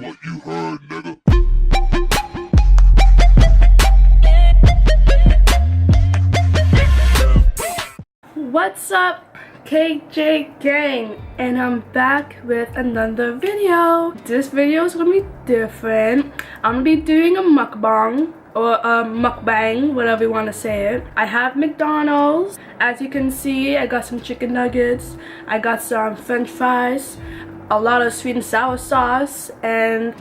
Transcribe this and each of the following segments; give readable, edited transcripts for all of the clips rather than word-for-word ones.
what you heard, nigga. What's up, KJ gang? And I'm back with another video. This video is gonna be different. I'm gonna be doing a mukbang or a mukbang, whatever you want to say it. I have McDonald's. As you can see, I got some chicken nuggets, I got some french fries, a lot of sweet and sour sauce, and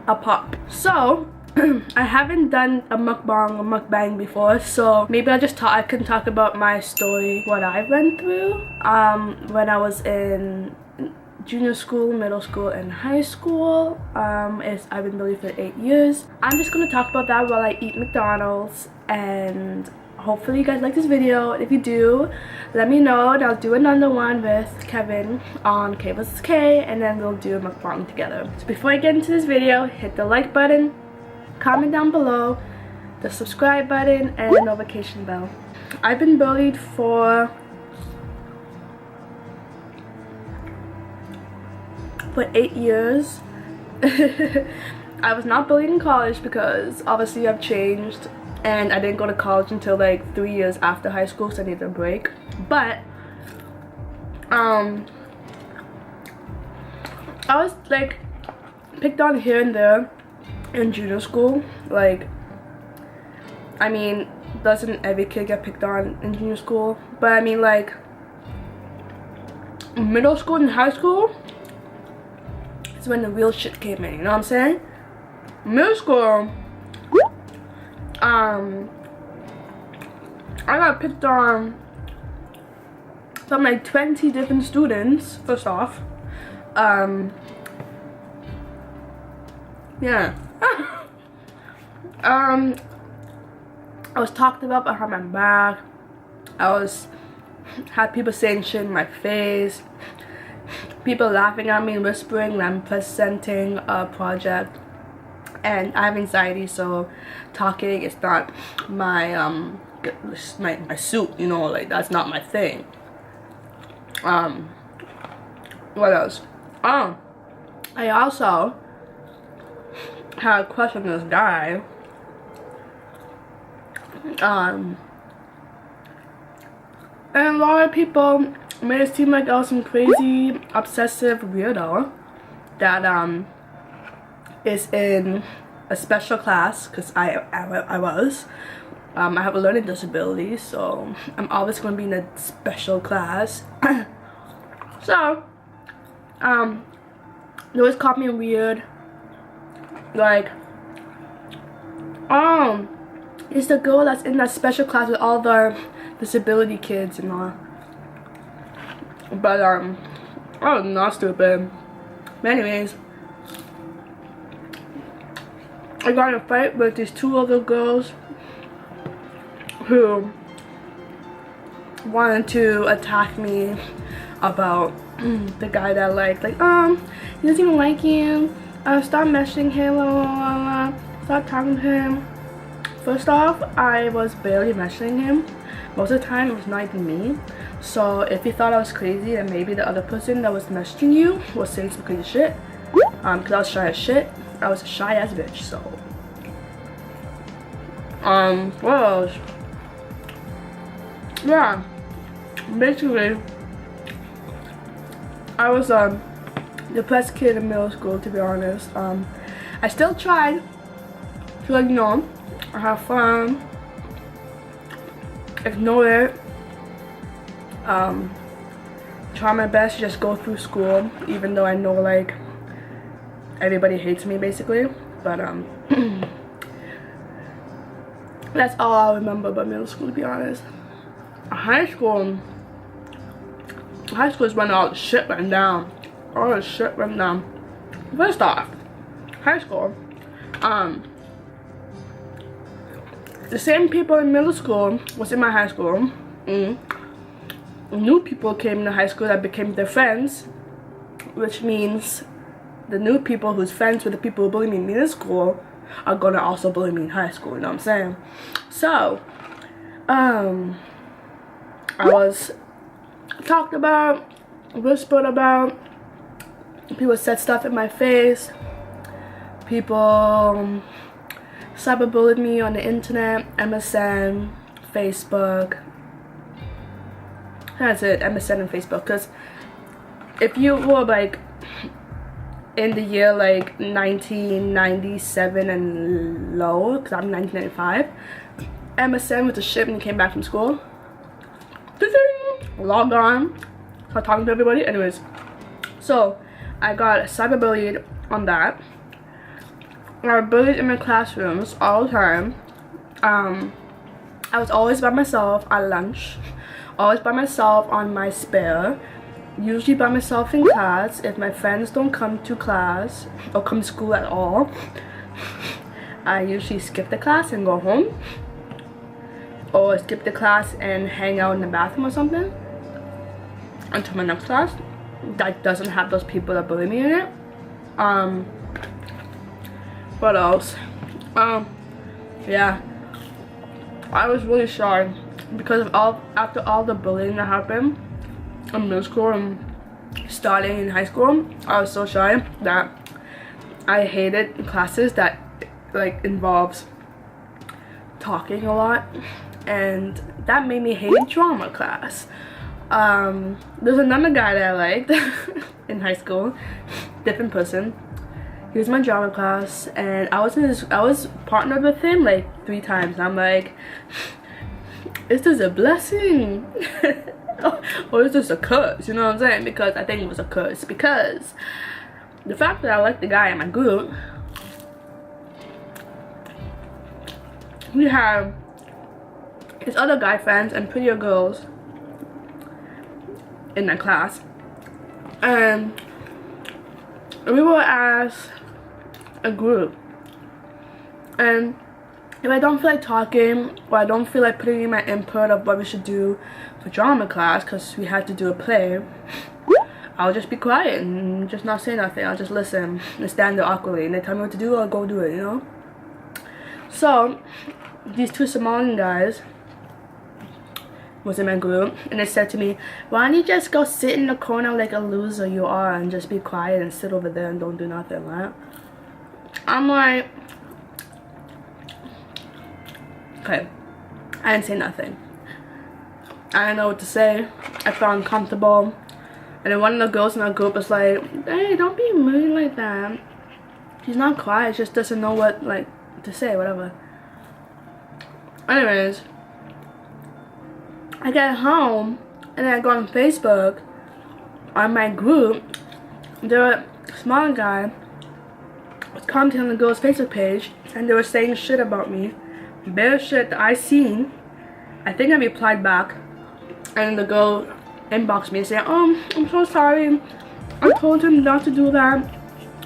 a pop. So I haven't done a mukbang or mukbang before, so maybe I can talk about my story, what I went through when I was in junior school, middle school, and high school. I've been bullied for 8 years. I'm just gonna talk about that while I eat McDonald's, and hopefully you guys like this video. If you do, let me know and I'll do another one with Kevin on K vs K, and then we'll do a mukbang together. So before I get into this video, hit the like button, comment down below, the subscribe button, and the notification bell. I've been bullied for 8 years. I was not bullied in college because obviously I've changed, and I didn't go to college until like 3 years after high school, so I needed a break. But I was like picked on here and there in junior school. Like, I mean, doesn't every kid get picked on in junior school? But I mean, like, middle school and high school is when the real shit came in, you know what I'm saying? Middle school, I got picked on from like 20 different students, first off. Yeah. I was talked about behind my back. Had people saying shit in my face. People laughing at me, whispering that I'm presenting a project. And I have anxiety, so talking is not my my suit, you know, like that's not my thing. What else? I also had a crush on this guy. And a lot of people made it seem like I was some crazy, obsessive weirdo that is in a special class, because I was. I have a learning disability, so I'm always going to be in a special class. So, they always called me weird. Like, it's the girl that's in that special class with all the disability kids and all. But, I was not stupid. But anyways, I got in a fight with these two other girls who wanted to attack me about the guy that I liked. Like, he doesn't even like you. Stop messaging him, blah, blah, blah, blah. Stop talking to him. First off, I was barely messaging him. Most of the time, it was not even me. So if you thought I was crazy, then maybe the other person that was messaging you was saying some crazy shit. Because I was shy as shit. I was a shy ass bitch, so. What else? Yeah. Basically, I was depressed kid in middle school, to be honest. I still tried to, like, you know, have fun, ignore it, try my best to just go through school, even though I know, like, everybody hates me, basically. But that's all I remember about middle school, to be honest. High school is when all the shit went down. All the shit went down. First off, high school, the same people in middle school was in my high school. New people came to high school that became their friends, which means the new people who's friends with the people who bullied me in middle school are gonna also bully me in high school, you know what I'm saying? So, I was talked about, whispered about, people said stuff in my face, people cyberbullied me on the internet, MSN, Facebook. That's it, MSN and Facebook. Because if you were like in the year like 1997 and low, because I'm 1995, MSN was the shit when you came back from school. Log on, start talking to everybody. Anyways, so I got cyberbullied on that. I was bullied in my classrooms all the time. I was always by myself at lunch, always by myself on my spare, usually by myself in class. If my friends don't come to class or come to school at all, I usually skip the class and go home, or skip the class and hang out in the bathroom or something until my next class that doesn't have those people that bully me in it. What else? Yeah, I was really shy because of after all the bullying that happened in middle school and starting in high school. I was so shy that I hated classes that like involves talking a lot, and that made me hate drama class. There's another guy that I liked in high school, different person. He was in my drama class, and I was partnered with him like 3 times. And I'm like, is this a blessing or is this a curse? You know what I'm saying? Because I think it was a curse, because the fact that I liked the guy in my group, we have his other guy friends and prettier girls in that class, and we were as a group. And if I don't feel like talking, or I don't feel like putting in my input of what we should do for drama class, because we had to do a play, I'll just be quiet and just not say nothing. I'll just listen and stand there awkwardly, and they tell me what to do, I'll go do it, you know. So these 2 Somalian guys was in my group, and they said to me, why don't you just go sit in the corner like a loser you are and just be quiet and sit over there and don't do nothing, right? I'm like, okay. I didn't say nothing. I didn't know what to say. I felt uncomfortable. And then one of the girls in our group was like, hey, don't be mean like that. She's not quiet, she just doesn't know what like to say, whatever. Anyways, I get home and then I go on Facebook on my group. The small guy was commenting on the girl's Facebook page, and they were saying shit about me, bare shit that I seen. I think I replied back, and the girl inboxed me and said, oh, I'm so sorry, I told him not to do that,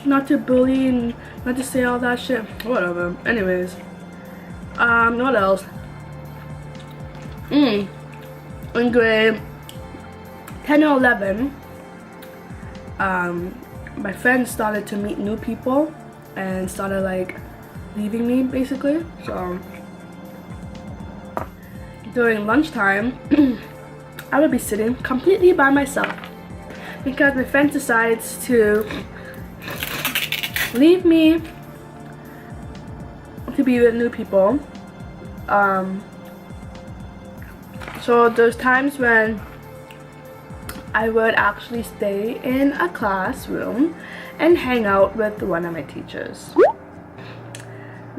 not to bully and not to say all that shit. Whatever. Anyways, what else? In grade 10 or 11, my friends started to meet new people and started like leaving me, basically. So during lunchtime I would be sitting completely by myself because my friend decides to leave me to be with new people. So there's times when I would actually stay in a classroom and hang out with one of my teachers.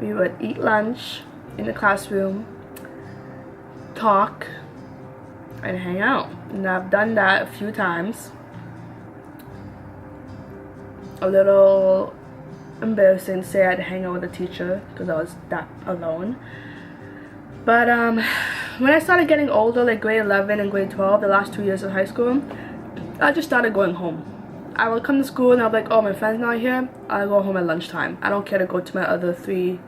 We would eat lunch in the classroom, talk, and hang out. And I've done that a few times. A little embarrassing to say I had to hang out with a teacher because I was that alone. But when I started getting older, like grade 11 and grade 12, the last 2 years of high school, I just started going home. I would come to school and I'll be like, oh, my friend's not here, I'll go home at lunchtime. I don't care to go to my other three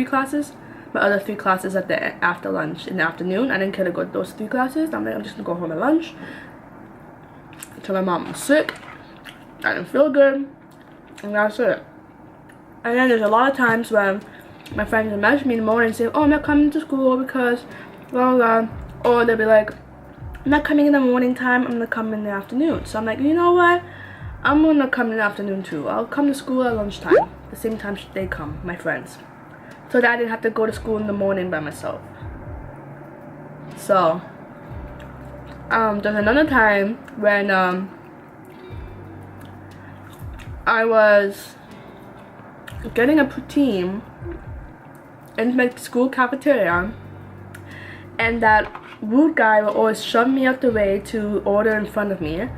classes. My other 3 classes at the after lunch in the afternoon. I didn't care to go to those 3 classes. I'm like, I'm just gonna go home at lunch. Until my mom was sick, I didn't feel good, and that's it. And then there's a lot of times when my friends would message me in the morning and say, oh, I'm not coming to school because blah blah blah. Or they'll be like, I'm not coming in the morning time, I'm gonna come in the afternoon. So I'm like, you know what, I'm gonna come in the afternoon too. I'll come to school at lunchtime, the same time they come, my friends, so that I didn't have to go to school in the morning by myself. So there's another time when I was getting a poutine in my school cafeteria, and that rude guy would always shove me out the way to order in front of me.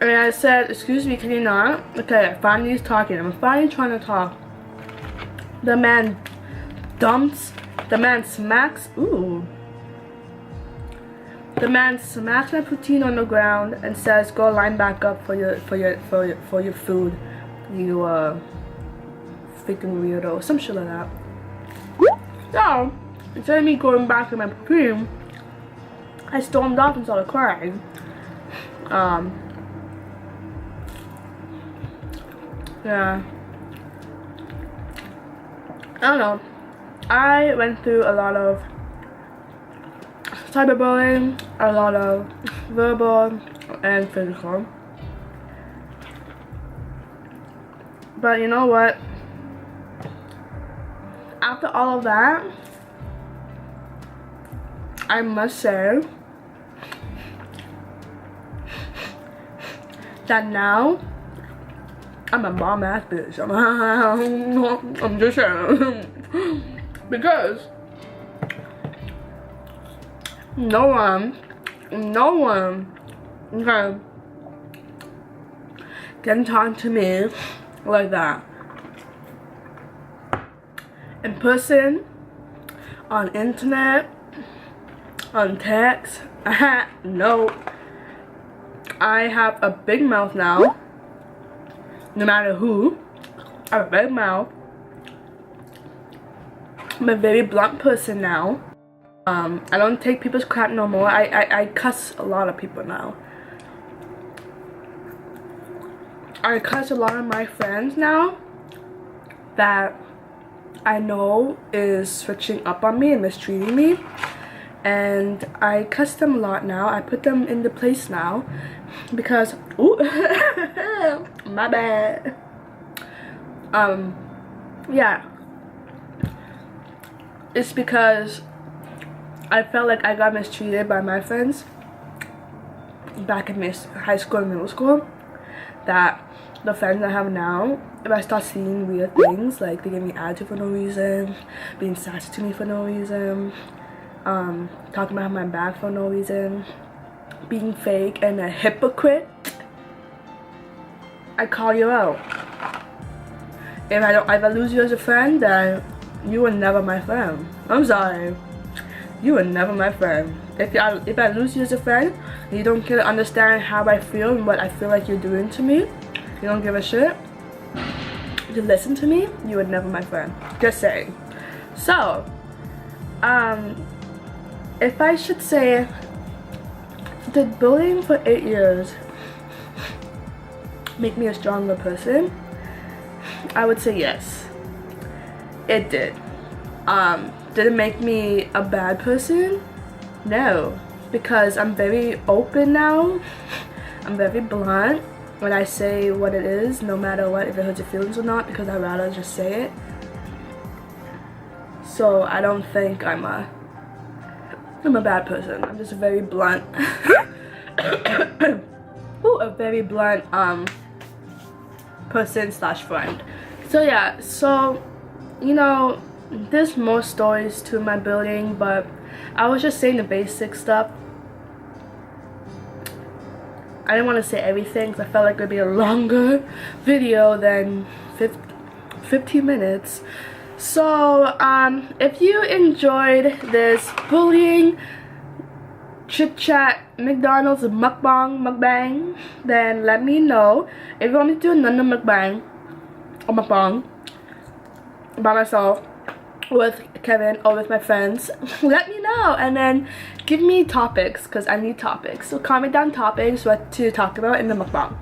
And I said, "Excuse me, can you not?" Okay, finally he's talking. I'm finally trying to talk. The man smacks my poutine on the ground and says, "Go line back up for your food, you freaking weirdo," some shit like that. So instead of me going back to my poutine, I stormed off and started crying. Yeah, I don't know. I went through a lot of cyberbullying, a lot of verbal and physical. But you know what? After all of that, I must say that now I'm a bomb ass bitch. I'm just saying. Because no one can talk to me like that in person, on internet, on text. No, I have a big mouth now. No matter who, I have a big mouth. I'm a very blunt person now. I don't take people's crap no more. I cuss a lot of people now. I cuss a lot of my friends now that I know is switching up on me and mistreating me. And I cuss them a lot now. I put them into place now because, ooh, my bad. Yeah. It's because I felt like I got mistreated by my friends back in high school and middle school. That the friends I have now, if I start seeing weird things, like they give me attitude for no reason, being sassy to me for no reason, talking behind my back for no reason, being fake and a hypocrite, I call you out. If I lose you as a friend, then you were never my friend. I'm sorry. You were never my friend. If I lose you as a friend, you don't care to understand how I feel and what I feel like you're doing to me, you don't give a shit, you listen to me, you were never my friend. Just saying. So, if I should say, did bullying for 8 years make me a stronger person? I would say yes. It did. Did it make me a bad person? No, because I'm very open now. I'm very blunt when I say what it is, no matter what, if it hurts your feelings or not, because I'd rather just say it. So I don't think I'm a bad person. I'm just a very blunt a very blunt person slash friend. So yeah, so you know, there's more stories to my building, but I was just saying the basic stuff. I didn't want to say everything because I felt like it would be a longer video than 15 minutes. So if you enjoyed this bullying chit chat McDonald's mukbang, then let me know. If you want me to do another mukbang by myself, with Kevin, or with my friends, let me know, and then give me topics, because I need topics. So comment down topics what to talk about in the mukbang.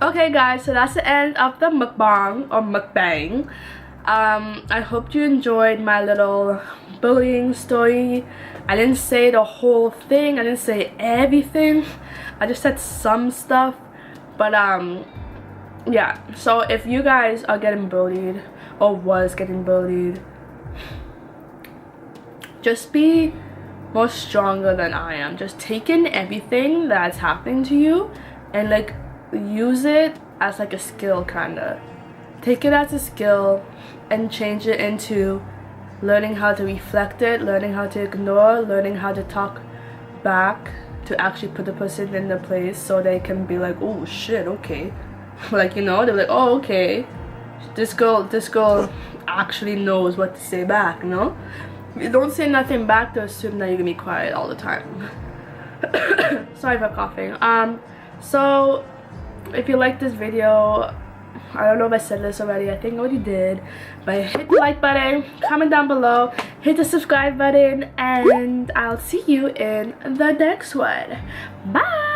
Okay guys, so that's the end of the mukbang or mukbang. I hope you enjoyed my little bullying story. I didn't say the whole thing, I didn't say everything, I just said some stuff. But yeah, so if you guys are getting bullied or was getting bullied, just be more stronger than I am. Just take in everything that's happening to you and like use it as like a skill, kinda. Take it as a skill and change it into learning how to reflect it, learning how to ignore, learning how to talk back to actually put the person in their place so they can be like, oh shit, okay. Like, you know, they're like, oh okay, this girl actually knows what to say back, you know? You don't say nothing back to assume that you're gonna be quiet all the time. Sorry for coughing. So if you like this video, I don't know if I said this already, I think I already did, but hit the like button, comment down below, hit the subscribe button, and I'll see you in the next one. Bye!